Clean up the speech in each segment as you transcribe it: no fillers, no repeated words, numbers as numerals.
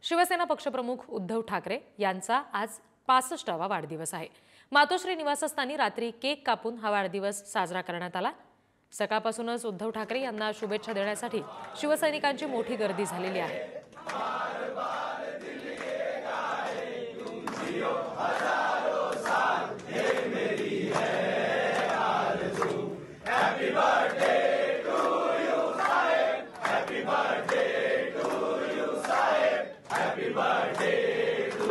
शिवसेना पक्षप्रमुख उद्धव ठाकरे यांचा आज 65वा वाढदिवस आहे। मातोश्री निवासस्थानी रात्री केक कापून हा वाढदिवस साजरा करण्यात आला। सकाळपासूनच उद्धव ठाकरे यांना शुभेच्छा देण्यासाठी शिवसैनिकांची मोठी गर्दी झालेली आहे।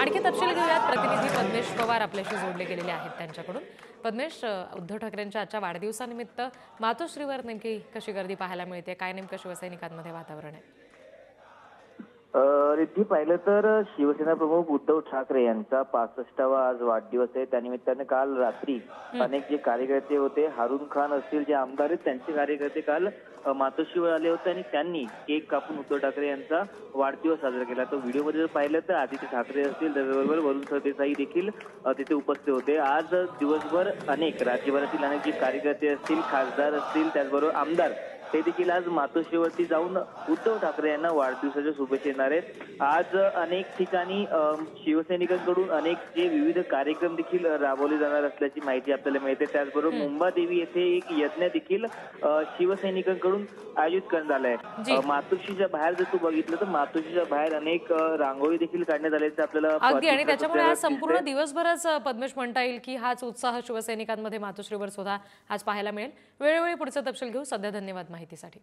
आणखी तपशील घेऊयात। प्रतिनिधी पद्मेश पवार आपल्याशी जोडले गेलेले आहेत त्यांच्याकडून। पद्मेश, उद्धव ठाकरेंच्या आजच्या वाढदिवसानिमित्त मातोश्रीवर नेमकी कशी गर्दी पाहायला मिळते, काय नेमकं शिवसैनिकांमध्ये वातावरण आहे? रिद्धी, पाहिलं तर शिवसेना प्रमुख उद्धव ठाकरे यांचा 65वा आज वाढदिवस आहे। त्यानिमित्ताने काल रात्री अनेक जे कार्यकर्ते होते, हारून खान असतील, जे आमदार आहेत, त्यांचे कार्यकर्ते काल मातोश्रीवर आले होते आणि त्यांनी केक कापून उद्धव ठाकरे यांचा वाढदिवस साजरा केला। तो व्हिडिओमध्ये जर पाहिलं तर आदित्य ठाकरे असतील, त्याचबरोबर वरुण सरदेसाई देखील तिथे उपस्थित होते। आज दिवसभर अनेक राज्यभरातील अनेक जे कार्यकर्ते असतील, खासदार असतील, त्याचबरोबर आमदार, ते देखील आज मातोश्रीवरती जाऊन उद्धव ठाकरे यांना वाढदिवसाच्या शुभेच्छा देणार आहेत। आज अनेक ठिकाणी शिवसैनिकांकडून अनेक जे विविध कार्यक्रम देखील राबवले जाणार असल्याची माहिती आपल्याला मिळते। त्याचबरोबर मुंबादेवी येथे एक यज्ञ देखील शिवसैनिकांकडून आयोजित करण्यात आला आहे। मातोश्रीच्या बाहेर जर तू बघितलं तर मातोश्रीच्या बाहेर अनेक रांगोळी देखील काढण्यात आल्याचं आपल्याला अगदी, आणि त्याच्यामुळे आज संपूर्ण दिवसभरच पद्मेश म्हणता येईल की हाच उत्साह शिवसैनिकांमध्ये मातोश्रीवर सुद्धा आज पाहायला मिळेल। वेळोवेळी पुढचा तपशील घेऊ। सध्या धन्यवाद माहितीसाठी।